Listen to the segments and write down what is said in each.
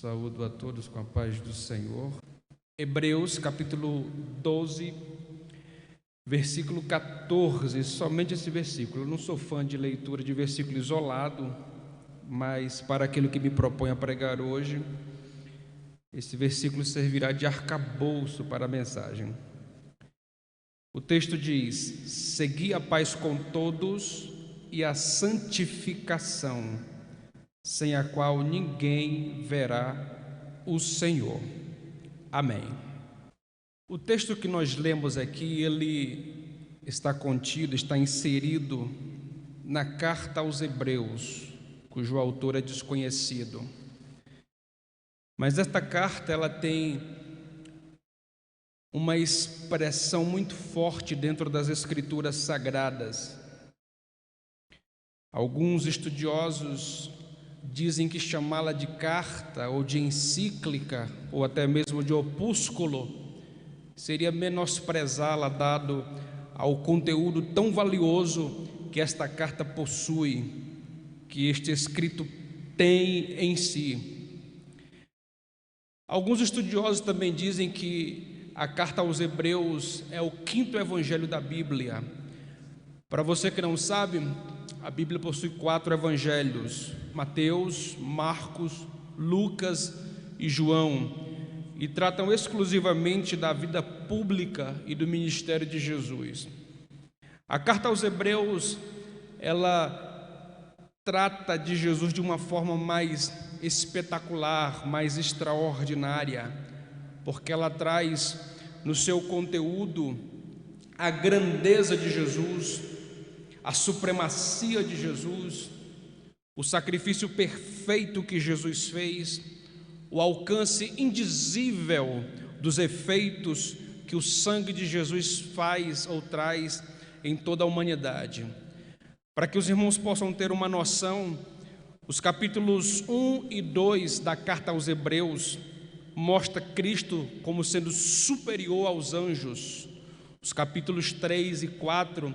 Saúdo a todos com a paz do Senhor. Hebreus capítulo 12, versículo 14, somente esse versículo. Eu não sou fã de leitura de versículo isolado, mas para aquilo que me propõe a pregar hoje, esse versículo servirá de arcabouço para a mensagem. O texto diz: segui a paz com todos e a santificação, sem a qual ninguém verá o Senhor. Amém. O texto que nós lemos aqui, ele está contido, está inserido na carta aos Hebreus, cujo autor é desconhecido. Mas esta carta, ela tem uma expressão muito forte dentro das Escrituras Sagradas. Alguns estudiosos dizem que chamá-la de carta ou de encíclica ou até mesmo de opúsculo seria menosprezá-la, dado ao conteúdo tão valioso que esta carta possui, que este escrito tem em si. Alguns estudiosos também dizem que a carta aos Hebreus é o quinto evangelho da Bíblia. Para você que não sabe, a Bíblia possui 4 evangelhos: Mateus, Marcos, Lucas e João, e tratam exclusivamente da vida pública e do ministério de Jesus. A carta aos Hebreus, ela trata de Jesus de uma forma mais espetacular, mais extraordinária, porque ela traz no seu conteúdo a grandeza de Jesus, a supremacia de Jesus, o sacrifício perfeito que Jesus fez, o alcance indizível dos efeitos que o sangue de Jesus faz ou traz em toda a humanidade. Para que os irmãos possam ter uma noção, os capítulos 1 e 2 da carta aos Hebreus mostra Cristo como sendo superior aos anjos. Os capítulos 3 e 4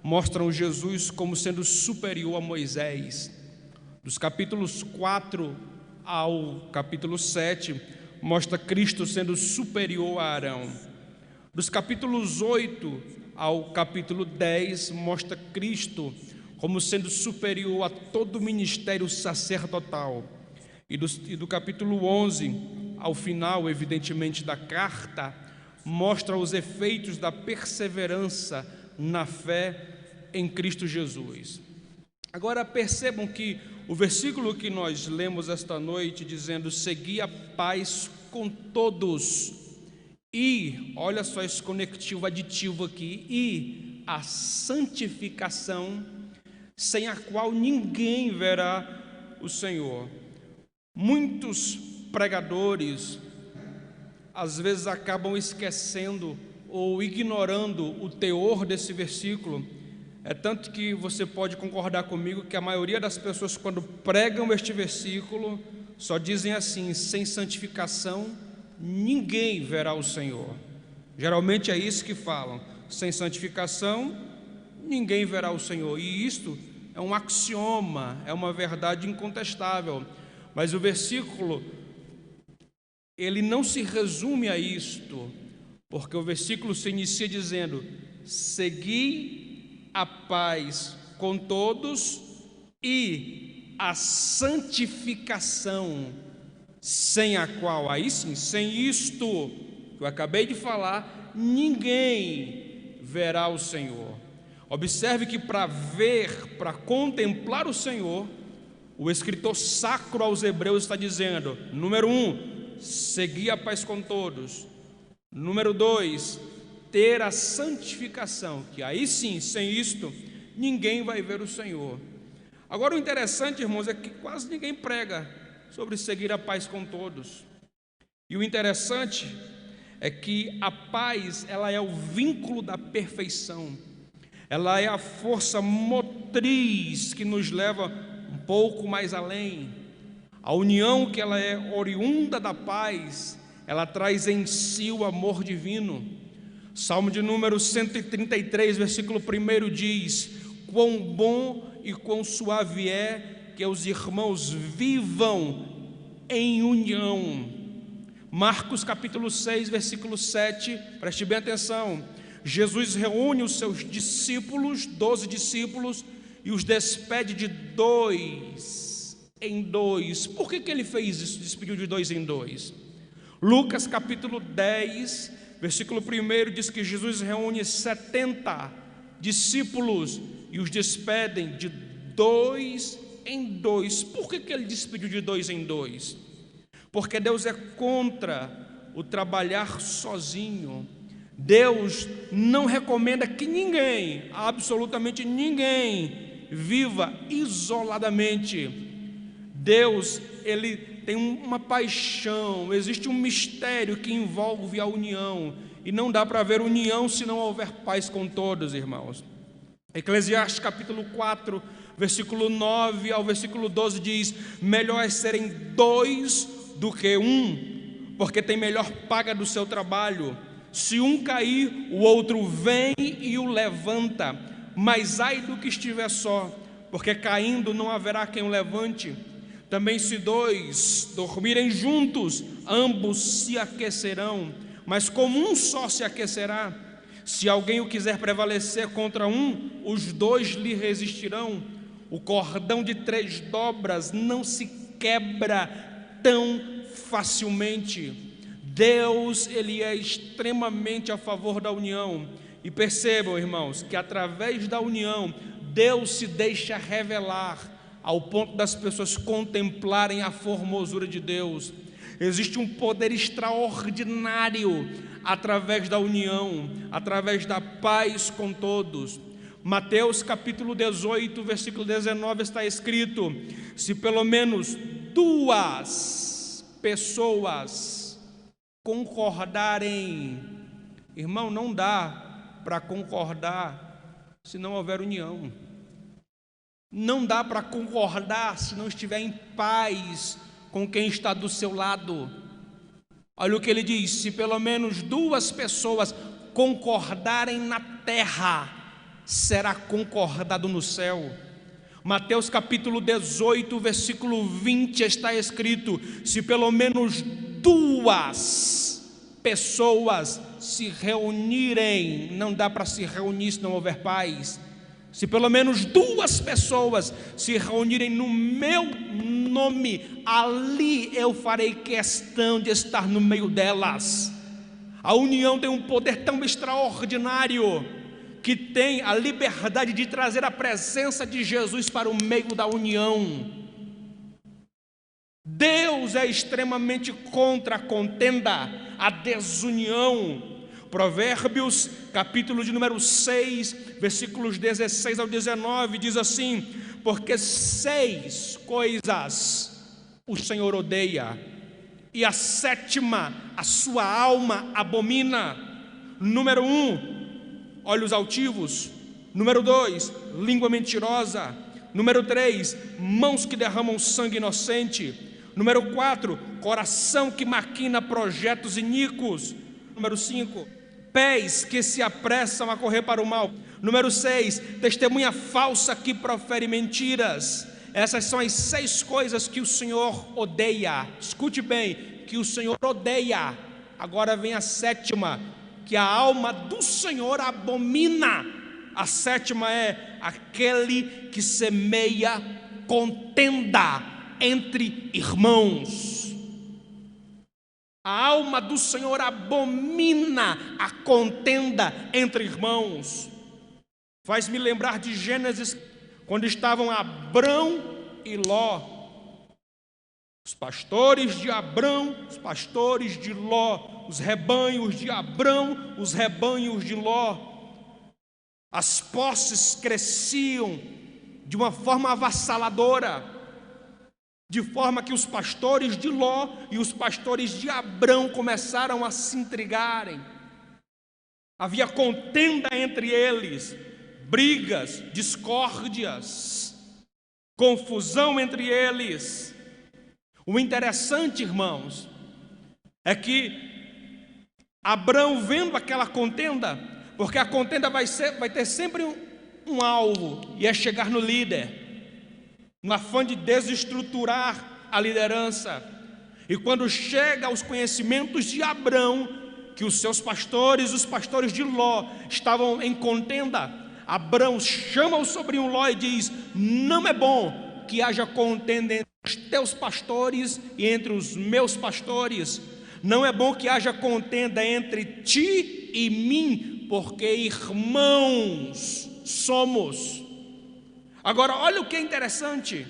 mostram Jesus como sendo superior a Moisés. Dos capítulos 4 ao capítulo 7, mostra Cristo sendo superior a Arão. Dos capítulos 8 ao capítulo 10, mostra Cristo como sendo superior a todo o ministério sacerdotal. E do capítulo 11 ao final, evidentemente, da carta, mostra os efeitos da perseverança na fé em Cristo Jesus. Agora percebam que o versículo que nós lemos esta noite, dizendo: segui a paz com todos, e, olha só esse conectivo aditivo aqui, e a santificação, sem a qual ninguém verá o Senhor. Muitos pregadores às vezes acabam esquecendo ou ignorando o teor desse versículo. É tanto que você pode concordar comigo que a maioria das pessoas, quando pregam este versículo, só dizem assim: sem santificação ninguém verá o Senhor. Geralmente é isso que falam: sem santificação ninguém verá o Senhor. E isto é um axioma, é uma verdade incontestável. Mas o versículo, ele não se resume a isto, porque o versículo se inicia dizendo: segui a paz com todos e a santificação, sem a qual, aí sim, sem isto que eu acabei de falar, ninguém verá o Senhor. Observe que para ver, para contemplar o Senhor, o escritor sacro aos Hebreus está dizendo: número 1, seguir a paz com todos. Número 2, ter a santificação, que aí sim, sem isto, ninguém vai ver o Senhor. Agora o interessante, irmãos, é que quase ninguém prega sobre seguir a paz com todos. E o interessante é que a paz, ela é o vínculo da perfeição. Ela é a força motriz que nos leva um pouco mais além. A união, que ela é oriunda da paz, ela traz em si o amor divino. Salmo de número 133, versículo 1 diz: quão bom e quão suave é que os irmãos vivam em união. Marcos capítulo 6, versículo 7, preste bem atenção. Jesus reúne os seus discípulos, 12 discípulos, e os despede de 2 em 2. Por que ele fez isso, despediu de 2 em 2? Lucas capítulo 10, versículo 1 diz que Jesus reúne 70 discípulos e os despedem de 2 em 2. Por que ele despediu de 2 em 2? Porque Deus é contra o trabalhar sozinho. Deus não recomenda que ninguém, absolutamente ninguém, viva isoladamente. Deus, ele tem uma paixão, existe um mistério que envolve a união, e não dá para haver união se não houver paz com todos, irmãos. Eclesiastes capítulo 4, versículo 9 ao versículo 12 diz: melhor é serem 2 do que 1, porque tem melhor paga do seu trabalho. Se um cair, o outro vem e o levanta. Mas ai do que estiver só, porque caindo não haverá quem o levante. Também se 2 dormirem juntos, ambos se aquecerão, mas como um só se aquecerá. Se alguém o quiser prevalecer contra um, os 2 lhe resistirão. O cordão de 3 dobras não se quebra tão facilmente. Deus, ele é extremamente a favor da união. E percebam, irmãos, que através da união, Deus se deixa revelar, ao ponto das pessoas contemplarem a formosura de Deus. Existe um poder extraordinário através da união, através da paz com todos. Mateus capítulo 18, versículo 19 está escrito: se pelo menos 2 pessoas concordarem. Irmão, não dá para concordar se não houver união. Não dá para concordar se não estiver em paz com quem está do seu lado. Olha o que ele diz: se pelo menos 2 pessoas concordarem na terra, será concordado no céu. Mateus capítulo 18, versículo 20 está escrito: se pelo menos 2 pessoas se reunirem, não dá para se reunir se não houver paz. Se pelo menos 2 pessoas se reunirem no meu nome, ali eu farei questão de estar no meio delas. A união tem um poder tão extraordinário que tem a liberdade de trazer a presença de Jesus para o meio da união. Deus é extremamente contra a contenda, a desunião. Provérbios, capítulo de número 6, versículos 16 ao 19, diz assim: porque 6 coisas o Senhor odeia, e a 7ª a sua alma abomina. Número 1, olhos altivos. Número 2, língua mentirosa. Número 3, mãos que derramam sangue inocente. Número 4, coração que maquina projetos iníquos. Número 5, pés que se apressam a correr para o mal. Número 6, testemunha falsa que profere mentiras. Essas são as 6 coisas que o Senhor odeia. Escute bem, que o Senhor odeia. Agora vem a 7ª, que a alma do Senhor abomina. A 7ª é aquele que semeia contenda entre irmãos. A alma do Senhor abomina a contenda entre irmãos. Faz-me lembrar de Gênesis, quando estavam Abrão e Ló. Os pastores de Abrão, os pastores de Ló, os rebanhos de Abrão, os rebanhos de Ló. As posses cresciam de uma forma avassaladora, de forma que os pastores de Ló e os pastores de Abrão começaram a se intrigarem. Havia contenda entre eles, brigas, discórdias, confusão entre eles. O interessante, irmãos, é que Abrão, vendo aquela contenda, porque a contenda vai ter sempre um alvo, e é chegar no líder, no afã de desestruturar a liderança. E quando chega aos conhecimentos de Abrão, que os seus pastores, os pastores de Ló, estavam em contenda, Abrão chama o sobrinho Ló e diz: não é bom que haja contenda entre os teus pastores e entre os meus pastores. Não é bom que haja contenda entre ti e mim, porque irmãos somos. Agora, olha o que é interessante.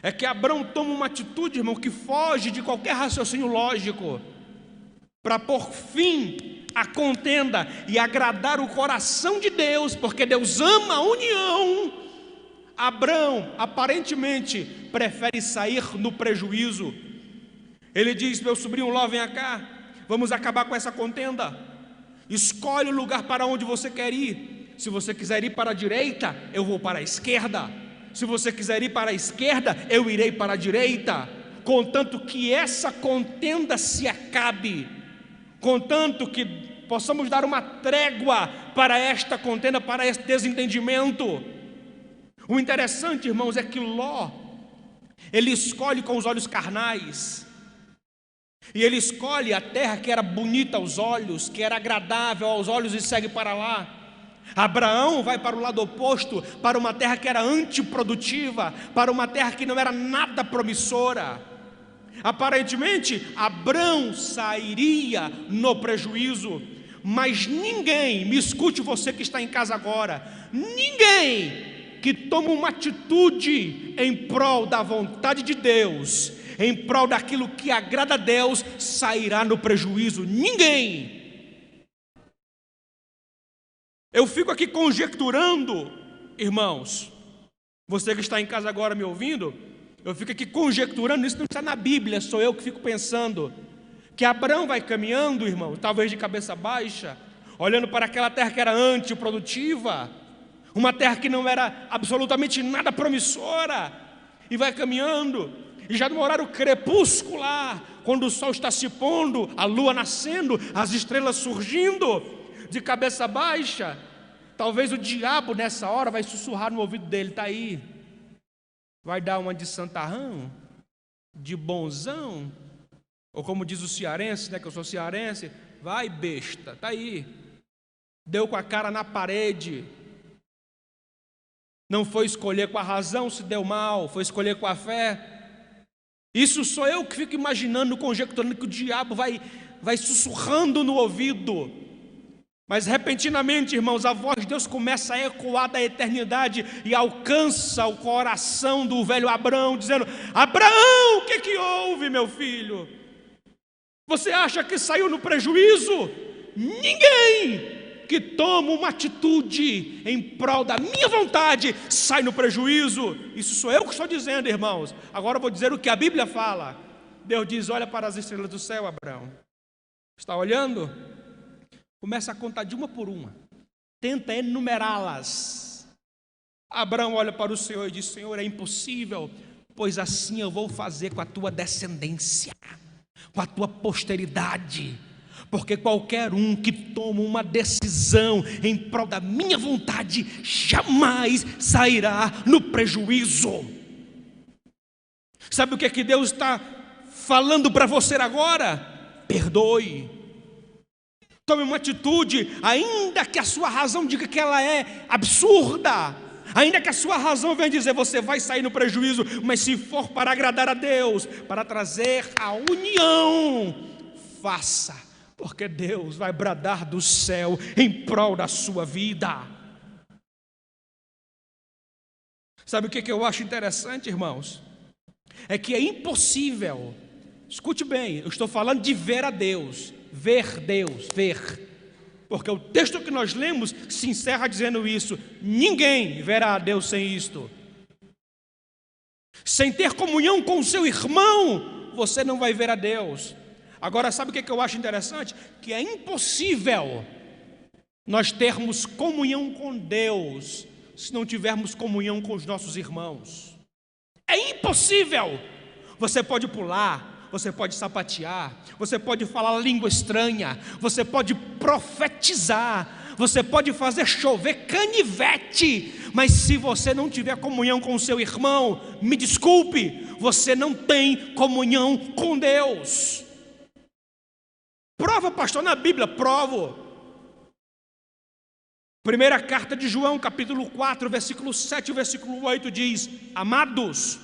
É que Abrão toma uma atitude, irmão, que foge de qualquer raciocínio lógico, para pôr fim à contenda e agradar o coração de Deus, porque Deus ama a união. Abrão, aparentemente, prefere sair no prejuízo. Ele diz: meu sobrinho Ló, vem cá, vamos acabar com essa contenda. Escolhe o lugar para onde você quer ir. Se você quiser ir para a direita, eu vou para a esquerda. Se você quiser ir para a esquerda, eu irei para a direita, contanto que essa contenda se acabe, contanto que possamos dar uma trégua para esta contenda, para este desentendimento. O interessante, irmãos, é que Ló, ele escolhe com os olhos carnais, e ele escolhe a terra que era bonita aos olhos, que era agradável aos olhos, e segue para lá. Abraão vai para o lado oposto, para uma terra que era antiprodutiva, para uma terra que não era nada promissora. Aparentemente, Abrão sairia no prejuízo, mas ninguém, me escute você que está em casa agora, ninguém que toma uma atitude em prol da vontade de Deus, em prol daquilo que agrada a Deus, sairá no prejuízo. Ninguém. Eu fico aqui conjecturando, irmãos, você que está em casa agora me ouvindo, eu fico aqui conjecturando, isso não está na Bíblia, sou eu que fico pensando, que Abrão vai caminhando, irmão, talvez de cabeça baixa, olhando para aquela terra que era antiprodutiva, uma terra que não era absolutamente nada promissora, e vai caminhando, e já no horário crepuscular, quando o sol está se pondo, a lua nascendo, as estrelas surgindo, de cabeça baixa, talvez o diabo nessa hora vai sussurrar no ouvido dele: está aí, vai dar uma de santarrão, de bonzão, ou como diz o cearense, né, que eu sou cearense, vai besta, está aí, deu com a cara na parede, não foi escolher com a razão, se deu mal, foi escolher com a fé. Isso sou eu que fico imaginando, conjecturando que o diabo vai sussurrando no ouvido. Mas repentinamente, irmãos, a voz de Deus começa a ecoar da eternidade e alcança o coração do velho Abrão, dizendo: Abraão, o que houve, meu filho? Você acha que saiu no prejuízo? Ninguém que toma uma atitude em prol da minha vontade sai no prejuízo. Isso sou eu que estou dizendo, irmãos. Agora eu vou dizer o que a Bíblia fala. Deus diz: olha para as estrelas do céu, Abraão. Está olhando? Começa a contar de uma por uma, tenta enumerá-las. Abraão olha para o Senhor e diz: Senhor, é impossível, pois assim eu vou fazer com a tua descendência, com a tua posteridade, porque qualquer um que toma uma decisão em prol da minha vontade jamais sairá no prejuízo. Sabe o que é que Deus está falando para você agora? Perdoe. Tome uma atitude, ainda que a sua razão diga que ela é absurda, ainda que a sua razão venha dizer: você vai sair no prejuízo, mas se for para agradar a Deus, para trazer a união, faça, porque Deus vai bradar do céu em prol da sua vida. Sabe o que eu acho interessante, irmãos? É que é impossível, escute bem, eu estou falando de ver a Deus, ver Deus, ver, porque o texto que nós lemos se encerra dizendo isso: ninguém verá a Deus sem isto. Sem ter comunhão com o seu irmão, você não vai ver a Deus. Agora, sabe o que eu acho interessante? Que é impossível nós termos comunhão com Deus se não tivermos comunhão com os nossos irmãos. É impossível. Você pode pular, você pode sapatear, você pode falar língua estranha, você pode profetizar, você pode fazer chover canivete, mas se você não tiver comunhão com o seu irmão, me desculpe, você não tem comunhão com Deus. Prova, pastor, na Bíblia, provo. Primeira carta de João, capítulo 4, versículo 7 e versículo 8 diz: amados,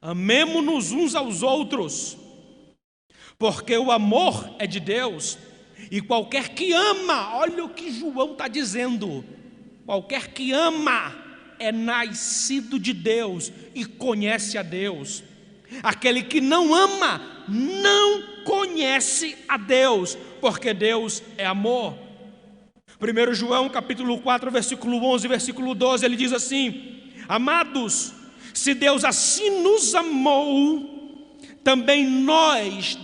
amemo-nos uns aos outros, porque o amor é de Deus, e qualquer que ama, olha o que João está dizendo, qualquer que ama é nascido de Deus e conhece a Deus. Aquele que não ama não conhece a Deus, porque Deus é amor. 1 João capítulo 4, versículo 11 e versículo 12, ele diz assim: amados, se Deus assim nos amou, também nós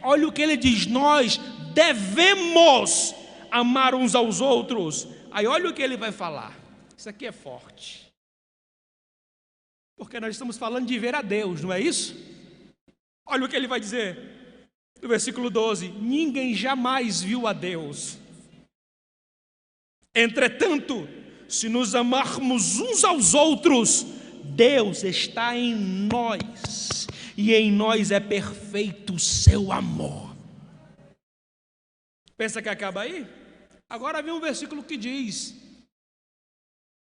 olha o que ele diz, nós devemos amar uns aos outros. Aí olha o que ele vai falar, isso aqui é forte, porque nós estamos falando de ver a Deus, não é isso? Olha o que ele vai dizer no versículo 12: ninguém jamais viu a Deus. Entretanto, se nos amarmos uns aos outros, Deus está em nós, e em nós é perfeito o seu amor. Pensa que acaba aí? Agora vem um versículo que diz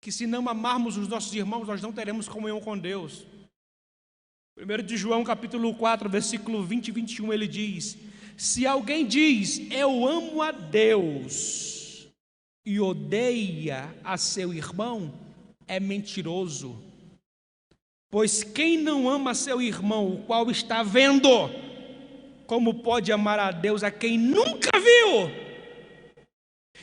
que se não amarmos os nossos irmãos, nós não teremos comunhão com Deus. 1 de João capítulo 4, versículo 20 e 21, ele diz: se alguém diz, eu amo a Deus, e odeia a seu irmão, é mentiroso. Pois quem não ama seu irmão, o qual está vendo, como pode amar a Deus a quem nunca viu?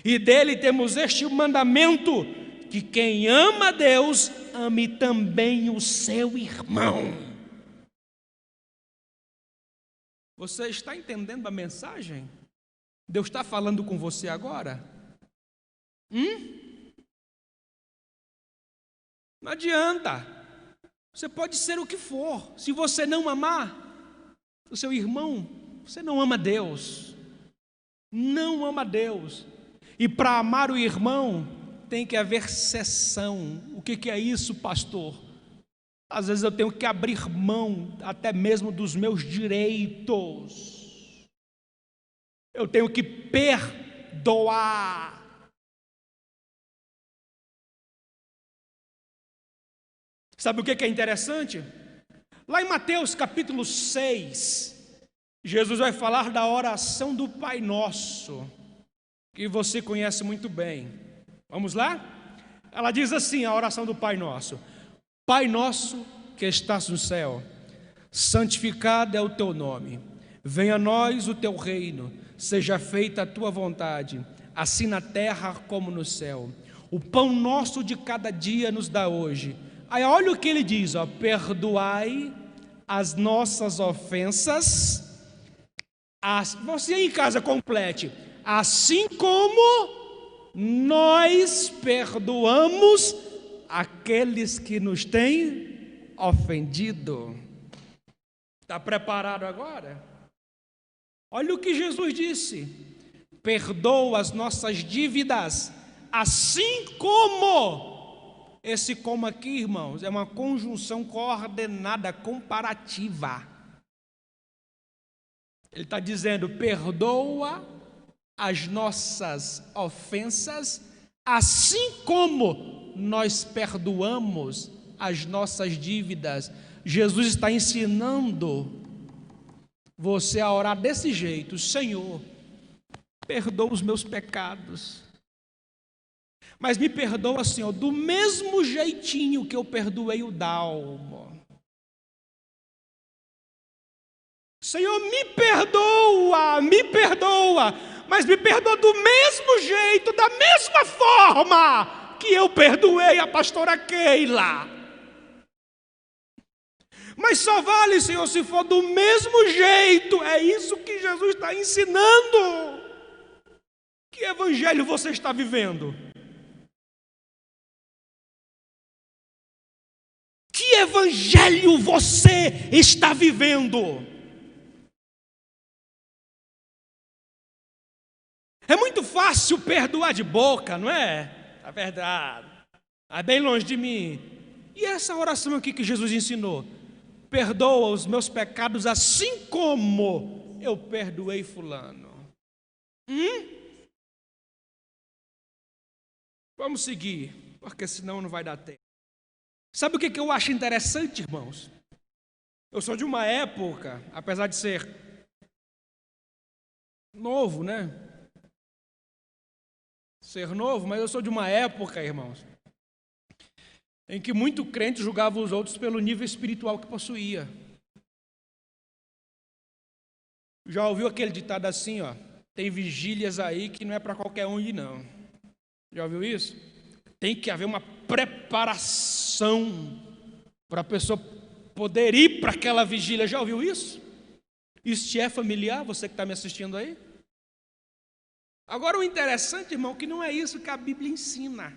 E dele temos este mandamento, que quem ama a Deus, ame também o seu irmão. Você está entendendo a mensagem? Deus está falando com você agora? Não adianta. Você pode ser o que for. Se você não amar o seu irmão, você não ama Deus. Não ama Deus. E para amar o irmão, tem que haver cessão. O que é isso, pastor? Às vezes eu tenho que abrir mão até mesmo dos meus direitos. Eu tenho que perdoar. Sabe o que é interessante? Lá em Mateus capítulo 6, Jesus vai falar da oração do Pai Nosso, que você conhece muito bem. Vamos lá? Ela diz assim, a oração do Pai Nosso: Pai nosso que estás no céu, santificado é o teu nome, venha a nós o teu reino, seja feita a tua vontade, assim na terra como no céu. O pão nosso de cada dia nos dá hoje. Aí olha o que ele diz, ó: perdoai as nossas ofensas, você em casa complete, assim como nós perdoamos aqueles que nos têm ofendido. Está preparado agora? Olha o que Jesus disse: perdoa as nossas dívidas, assim como. Esse como aqui, irmãos, é uma conjunção coordenada comparativa. Ele está dizendo: perdoa as nossas ofensas, assim como nós perdoamos as nossas dívidas. Jesus está ensinando você a orar desse jeito: Senhor, perdoa os meus pecados, mas me perdoa, Senhor, do mesmo jeitinho que eu perdoei o Dalmo. Senhor, me perdoa, mas me perdoa do mesmo jeito, da mesma forma que eu perdoei a pastora Keila. Mas só vale, Senhor, se for do mesmo jeito. É isso que Jesus está ensinando. Que evangelho você está vivendo? Que evangelho você está vivendo? É muito fácil perdoar de boca, não é? A verdade. É bem longe de mim. E essa oração aqui que Jesus ensinou? Perdoa os meus pecados assim como eu perdoei fulano. Vamos seguir, porque senão não vai dar tempo. Sabe o que eu acho interessante, irmãos? Eu sou de uma época, apesar de ser novo, né? Ser novo, mas eu sou de uma época, irmãos, em que muito crente julgava os outros pelo nível espiritual que possuía. Já ouviu aquele ditado assim, ó? Tem vigílias aí que não é para qualquer um ir, não. Já ouviu isso? Tem que haver uma preparação para a pessoa poder ir para aquela vigília. Já ouviu isso? Isso te é familiar, você que está me assistindo aí? Agora o interessante, irmão, que não é isso que a Bíblia ensina.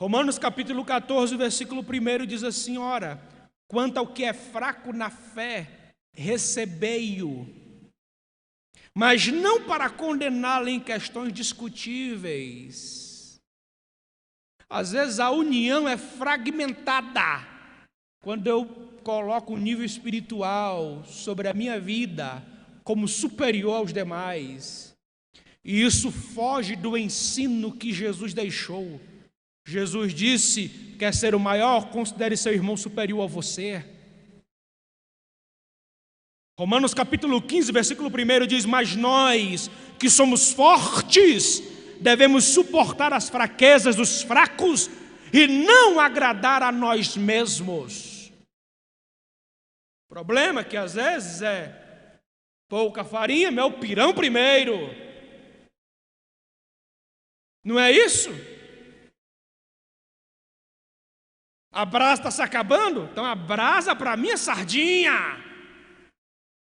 Romanos capítulo 14, versículo 1 diz assim, ora, quanto ao que é fraco na fé, recebei-o, mas não para condená-lo em questões discutíveis. Às vezes a união é fragmentada. Quando eu coloco o nível espiritual sobre a minha vida como superior aos demais, e isso foge do ensino que Jesus deixou. Jesus disse, quer ser o maior, considere seu irmão superior a você. Romanos capítulo 15, versículo 1 diz, mas nós que somos fortes, devemos suportar as fraquezas dos fracos e não agradar a nós mesmos. O problema é que às vezes é pouca farinha, meu pirão primeiro. Não é isso? A brasa está se acabando, então a brasa para mim é sardinha.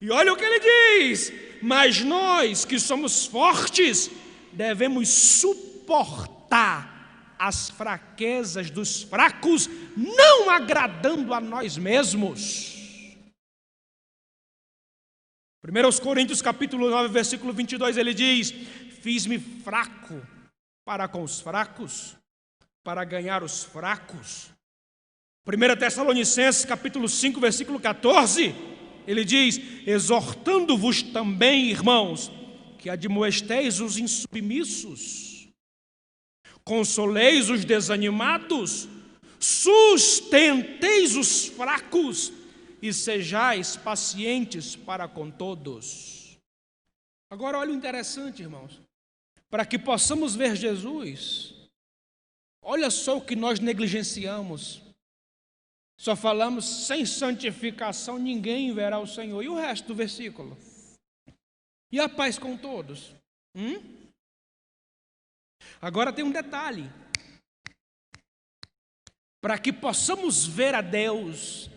E olha o que ele diz, mas nós que somos fortes, devemos suportar as fraquezas dos fracos, não agradando a nós mesmos. 1 Coríntios capítulo 9, versículo 22, ele diz, fiz-me fraco para com os fracos, para ganhar os fracos. 1 Tessalonicenses capítulo 5, versículo 14, ele diz, exortando-vos também, irmãos, que admoesteis os insubmissos, consoleis os desanimados, sustenteis os fracos e sejais pacientes para com todos. Agora olha o interessante, irmãos, para que possamos ver Jesus, olha só o que nós negligenciamos. Só falamos, sem santificação ninguém verá o Senhor. E o resto do versículo? E a paz com todos? Agora tem um detalhe. Para que possamos ver a Deus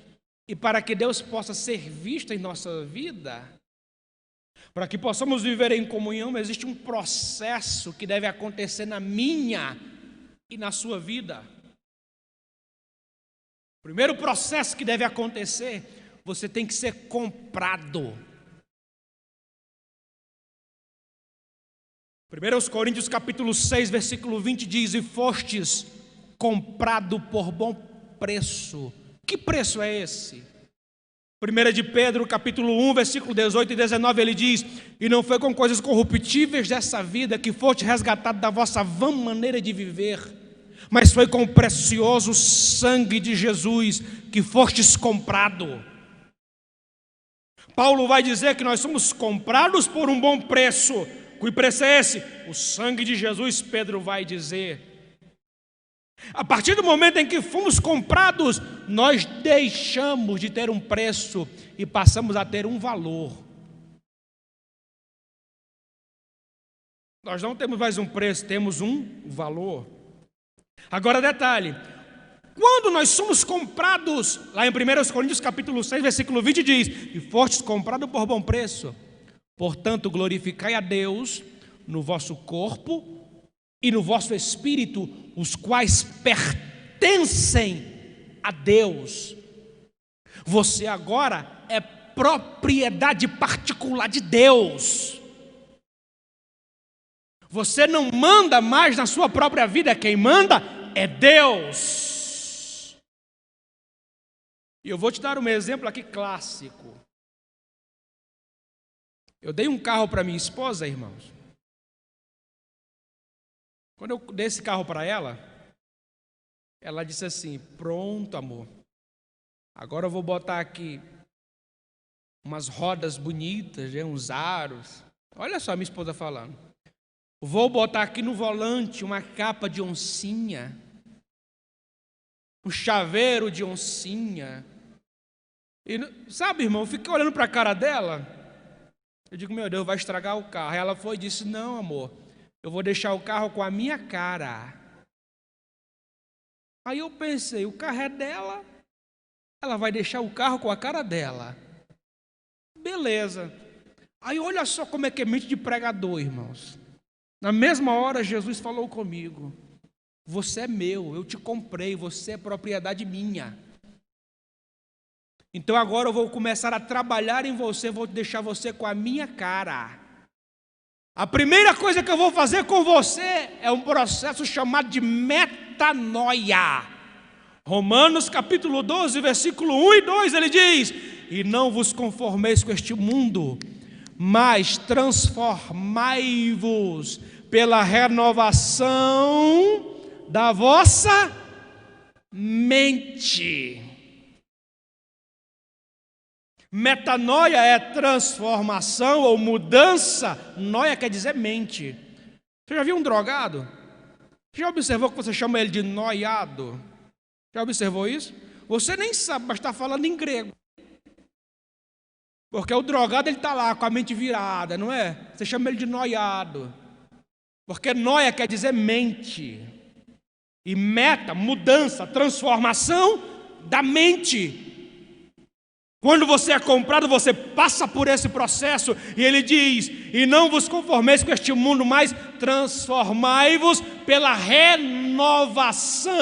e para que Deus possa ser visto em nossa vida, para que possamos viver em comunhão, existe um processo que deve acontecer na minha e na sua vida. O primeiro processo que deve acontecer, você tem que ser comprado. 1 Coríntios capítulo 6, versículo 20 diz, e fostes comprado por bom preço. Que preço é esse? 1 de Pedro capítulo 1, versículo 18 e 19, ele diz, e não foi com coisas corruptíveis dessa vida que foste resgatado da vossa vã maneira de viver, mas foi com o precioso sangue de Jesus que fostes comprado. Paulo vai dizer que nós somos comprados por um bom preço. Que preço é esse? O sangue de Jesus, Pedro vai dizer. A partir do momento em que fomos comprados, nós deixamos de ter um preço e passamos a ter um valor. Nós não temos mais um preço, temos um valor. Agora detalhe, quando nós somos comprados, lá em 1 Coríntios capítulo 6, versículo 20 diz, e fostes comprado por bom preço, portanto glorificai a Deus no vosso corpo e no vosso espírito, os quais pertencem a Deus. Você agora é propriedade particular de Deus. Você não manda mais na sua própria vida, quem manda é Deus. E eu vou te dar um exemplo aqui clássico. Eu dei um carro para minha esposa, irmãos. Quando eu dei esse carro para ela disse assim: pronto, amor, agora eu vou botar aqui umas rodas bonitas, uns aros. Olha só a minha esposa falando. Vou botar aqui no volante uma capa de oncinha, um chaveiro de oncinha. E, sabe, irmão, eu fiquei olhando para a cara dela. Eu digo: meu Deus, vai estragar o carro. Ela foi e disse: não, amor, eu vou deixar o carro com a minha cara. Aí eu pensei: o carro é dela, ela vai deixar o carro com a cara dela. Beleza. Aí olha só como é que é mente de pregador, irmãos. Na mesma hora Jesus falou comigo: você é meu, eu te comprei, você é propriedade minha. Então agora eu vou começar a trabalhar em você, vou deixar você com a minha cara. A primeira coisa que eu vou fazer com você é um processo chamado de metanoia. Romanos capítulo 12, versículo 1 e 2, ele diz: e não vos conformeis com este mundo, mas transformai-vos pela renovação da vossa mente. Metanoia é transformação ou mudança. Noia quer dizer mente. Você já viu um drogado? Já observou que você chama ele de noiado? Já observou isso? Você nem sabe, mas está falando em grego. Porque o drogado, ele está lá com a mente virada, não é? Você chama ele de noiado. Porque noia quer dizer mente. E meta, mudança, transformação da mente. Quando você é comprado, você passa por esse processo. E ele diz: e não vos conformeis com este mundo, mas transformai-vos pela renovação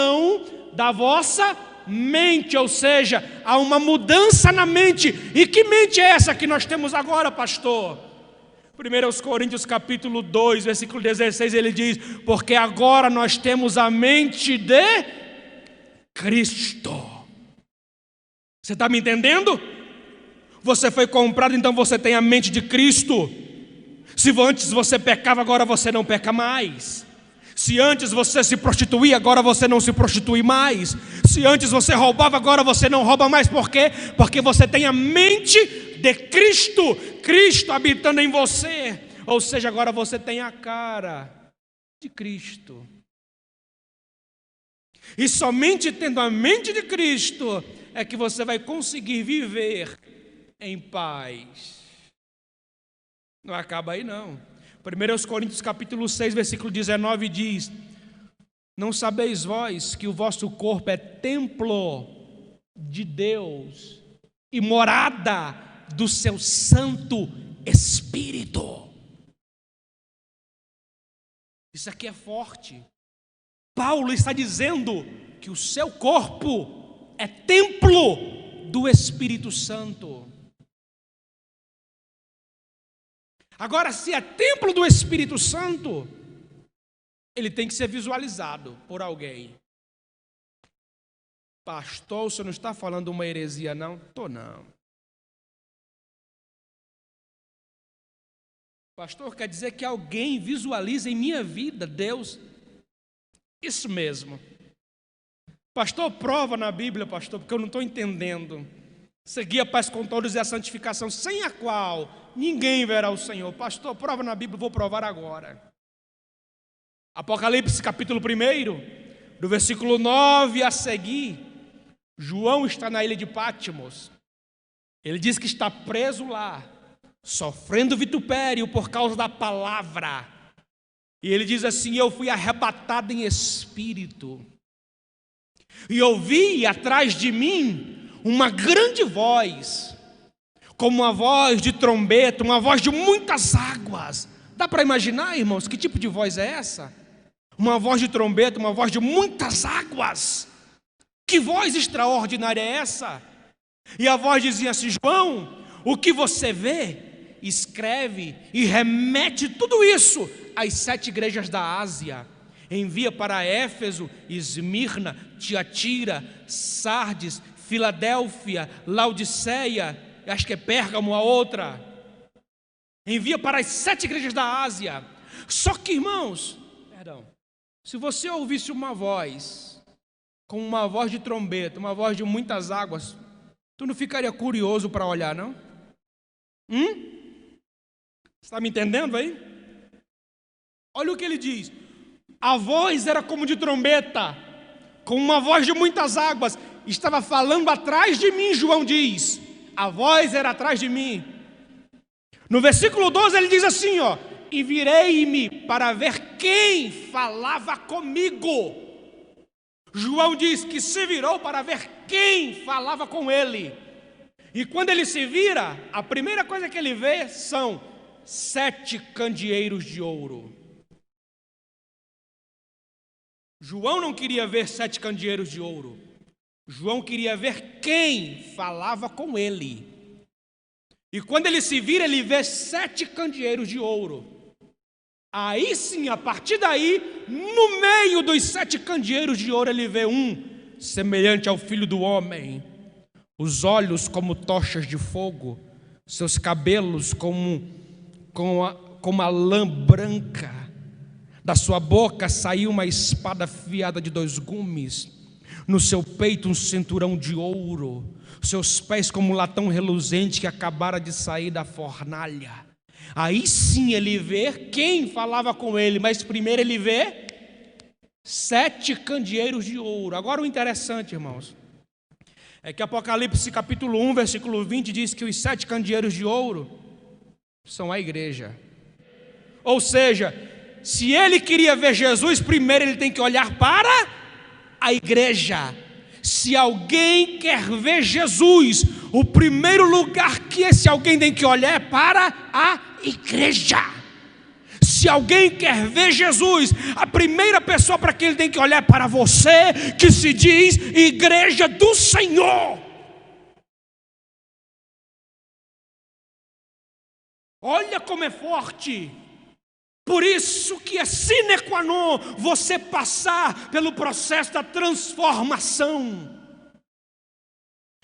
da vossa mente. Ou seja, há uma mudança na mente. E que mente é essa que nós temos agora, pastor? 1 Coríntios capítulo 2, versículo 16, ele diz: porque agora nós temos a mente de Cristo. Você está me entendendo? Você foi comprado, então você tem a mente de Cristo. Se antes você pecava, agora você não peca mais. Se antes você se prostituía, agora você não se prostitui mais. Se antes você roubava, agora você não rouba mais. Por quê? Porque você tem a mente de Cristo. Cristo habitando em você. Ou seja, agora você tem a cara de Cristo. E somente tendo a mente de Cristo é que você vai conseguir viver em paz. Não acaba aí não. 1 Coríntios capítulo 6, versículo 19 diz: não sabeis vós que o vosso corpo é templo de Deus e morada do seu Santo Espírito? Isso aqui é forte. Paulo está dizendo que o seu corpo é templo do Espírito Santo. Agora, se é templo do Espírito Santo, ele tem que ser visualizado por alguém. Pastor, você não está falando uma heresia, não? Estou não. Pastor, quer dizer que alguém visualiza em minha vida Deus? Isso mesmo. Pastor, prova na Bíblia, pastor, porque eu não estou entendendo. Seguir a paz com todos e a santificação, sem a qual ninguém verá o Senhor. Pastor, prova na Bíblia, vou provar agora. Apocalipse capítulo 1, do versículo 9 a seguir, João está na ilha de Patmos. Ele diz que está preso lá, sofrendo vitupério por causa da palavra. E ele diz assim: eu fui arrebatado em espírito, e ouvi atrás de mim uma grande voz, como uma voz de trombeta, uma voz de muitas águas. Dá para imaginar, irmãos, que tipo de voz é essa? Uma voz de trombeta, uma voz de muitas águas. Que voz extraordinária é essa? E a voz dizia assim: João, o que você vê, escreve e remete tudo isso às 7 igrejas da Ásia. Envia para Éfeso, Esmirna, Tiatira, Sardes, Filadélfia, Laodiceia, acho que é Pérgamo a outra. Envia para as 7 igrejas da Ásia. Só que, irmãos, se você ouvisse uma voz, com uma voz de trombeta, uma voz de muitas águas, tu não ficaria curioso para olhar, não? Você está me entendendo aí? Olha o que ele diz. A voz era como de trombeta, com uma voz de muitas águas. Estava falando atrás de mim, João diz. A voz era atrás de mim. No versículo 12 ele diz assim, ó: e virei-me para ver quem falava comigo. João diz que se virou para ver quem falava com ele. E quando ele se vira, a primeira coisa que ele vê são 7 candeeiros de ouro. João não queria ver 7 candeeiros de ouro. João queria ver quem falava com ele. E quando ele se vira, ele vê 7 candeeiros de ouro. Aí sim, a partir daí, no meio dos 7 candeeiros de ouro, ele vê um semelhante ao Filho do Homem. Os olhos como tochas de fogo, seus cabelos como a lã branca. Da sua boca saiu uma espada afiada de 2 gumes. No seu peito um cinturão de ouro. Seus pés como um latão reluzente que acabara de sair da fornalha. Aí sim ele vê quem falava com ele. Mas primeiro ele vê 7 candeeiros de ouro. Agora o interessante, irmãos, é que Apocalipse capítulo 1, versículo 20 diz que os 7 candeeiros de ouro são a igreja. Ou seja, se ele queria ver Jesus, primeiro ele tem que olhar para a igreja. Se alguém quer ver Jesus, o primeiro lugar que esse alguém tem que olhar é para a igreja. Se alguém quer ver Jesus, a primeira pessoa para quem ele tem que olhar é para você, que se diz igreja do Senhor. Olha como é forte. Por isso que é sine qua non você passar pelo processo da transformação.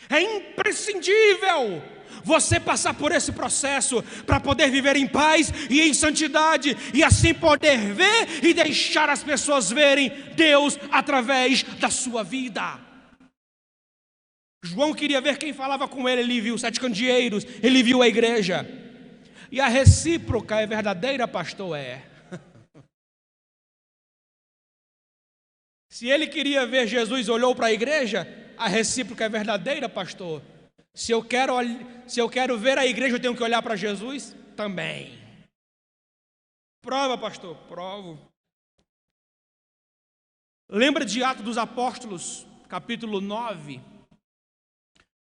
É imprescindível você passar por esse processo para poder viver em paz e em santidade, e assim poder ver e deixar as pessoas verem Deus através da sua vida. João queria ver quem falava com ele. Ele viu 7 candeeiros, ele viu a igreja. E a recíproca é verdadeira, pastor? É. Se ele queria ver Jesus e olhou para a igreja, a recíproca é verdadeira, pastor? Se eu quero ver a igreja, eu tenho que olhar para Jesus? Também. Prova, pastor? Provo. Lembra de Atos dos Apóstolos, capítulo 9?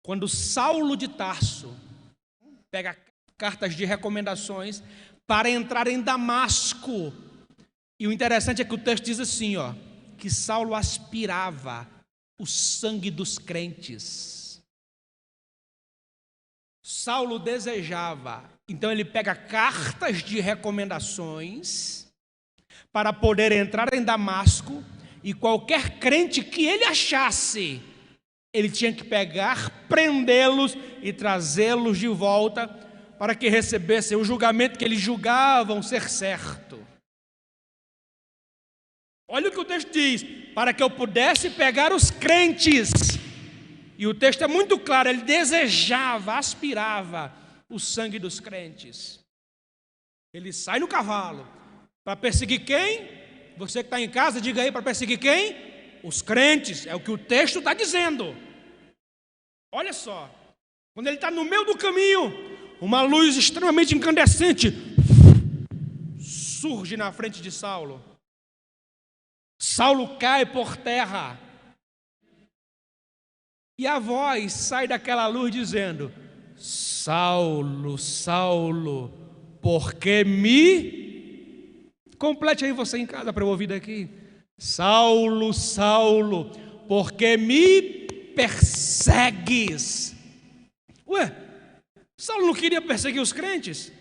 Quando Saulo de Tarso pega cartas de recomendações para entrar em Damasco. E o interessante é que o texto diz assim, ó, que Saulo aspirava o sangue dos crentes. Saulo desejava, então ele pega cartas de recomendações para poder entrar em Damasco, e qualquer crente que ele achasse, ele tinha que pegar, prendê-los e trazê-los de volta para que recebessem o julgamento que eles julgavam ser certo. Olha o que o texto diz: para que eu pudesse pegar os crentes. E o texto é muito claro, ele desejava, aspirava o sangue dos crentes. Ele sai no cavalo para perseguir quem? Você que está em casa, diga aí, para perseguir quem? Os crentes, é o que o texto está dizendo. Olha só, quando ele está no meio do caminho, uma luz extremamente incandescente surge na frente de Saulo. Saulo cai por terra. E a voz sai daquela luz dizendo: Saulo, Saulo, por que me... Complete aí você em casa para eu ouvir daqui. Saulo, Saulo, porque me persegues. Ué, Saulo não queria perseguir os crentes?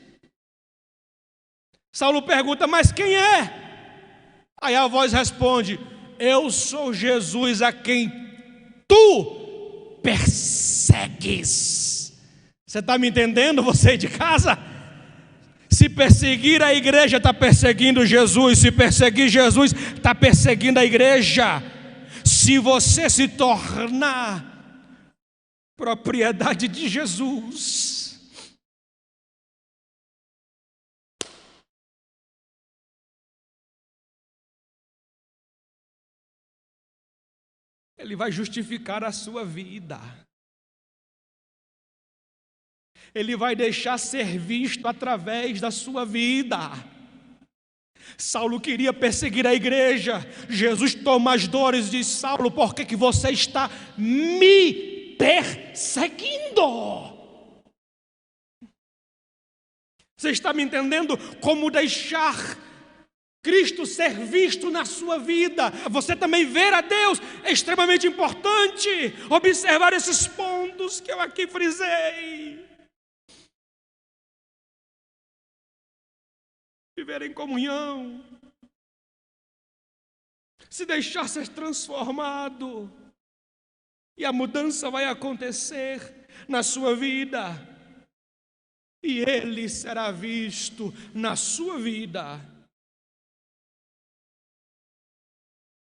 Saulo pergunta, mas quem é? Aí a voz responde, eu sou Jesus a quem tu persegues. Você está me entendendo, você de casa? Se perseguir a igreja, está perseguindo Jesus. Se perseguir Jesus, está perseguindo a igreja. Se você se tornar propriedade de Jesus, Ele vai justificar a sua vida. Ele vai deixar ser visto através da sua vida. Saulo queria perseguir a igreja. Jesus toma as dores de Saulo, por que você está me perseguindo? Você está me entendendo como deixar Cristo ser visto na sua vida? Você também ver a Deus é extremamente importante. Observar esses pontos que eu aqui frisei. Viver em comunhão, se deixar ser transformado, e a mudança vai acontecer na sua vida, e Ele será visto na sua vida.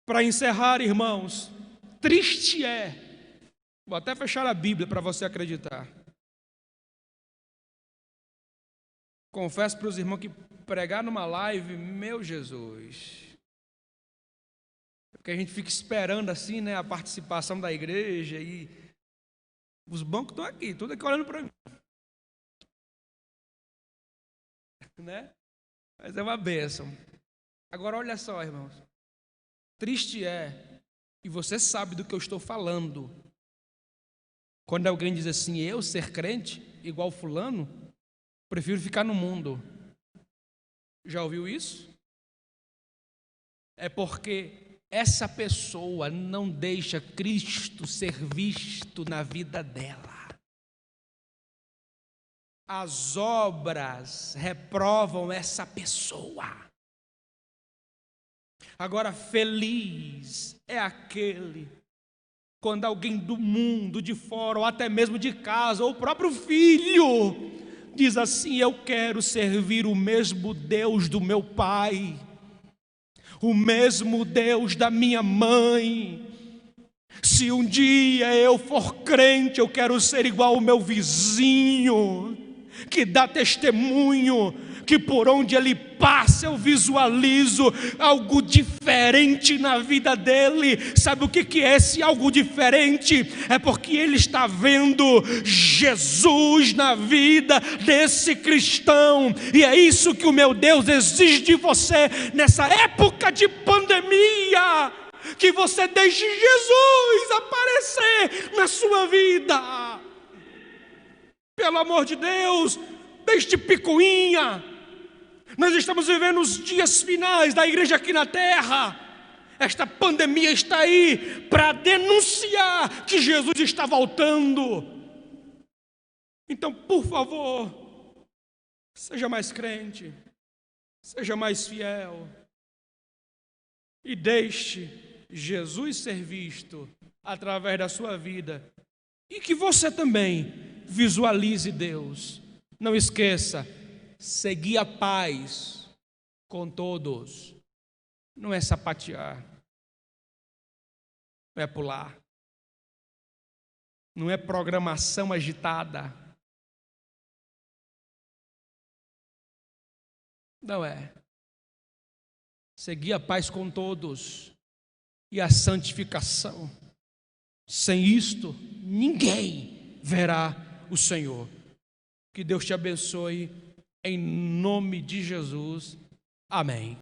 Para encerrar, irmãos, triste é, vou até fechar a Bíblia para você acreditar. Confesso para os irmãos que pregar numa live, meu Jesus, porque a gente fica esperando assim, né, a participação da igreja, e os bancos estão aqui, tudo aqui olhando para mim, né? Mas é uma bênção. Agora olha só, irmãos, triste é, e você sabe do que eu estou falando, quando alguém diz assim, eu ser crente igual fulano, prefiro ficar no mundo. Já ouviu isso? É porque essa pessoa não deixa Cristo ser visto na vida dela. As obras reprovam essa pessoa. Agora, feliz é aquele quando alguém do mundo, de fora, ou até mesmo de casa, ou o próprio filho, diz assim, eu quero servir o mesmo Deus do meu pai, o mesmo Deus da minha mãe. Se um dia eu for crente, eu quero ser igual ao meu vizinho, que dá testemunho, que por onde ele passa eu visualizo algo diferente na vida dele. Sabe o que é esse algo diferente? É porque ele está vendo Jesus na vida desse cristão, e é isso que o meu Deus exige de você nessa época de pandemia, que você deixe Jesus aparecer na sua vida. Pelo amor de Deus, deixe de picuinha. Nós estamos vivendo os dias finais da igreja aqui na terra. Esta pandemia está aí para denunciar que Jesus está voltando. Então, por favor, seja mais crente, seja mais fiel e deixe Jesus ser visto através da sua vida, e que você também visualize Deus. Não esqueça, seguir a paz com todos não é sapatear, não é pular, não é programação agitada, não é. Seguir a paz com todos e a santificação. Sem isto, ninguém verá o Senhor. Que Deus te abençoe, em nome de Jesus. Amém.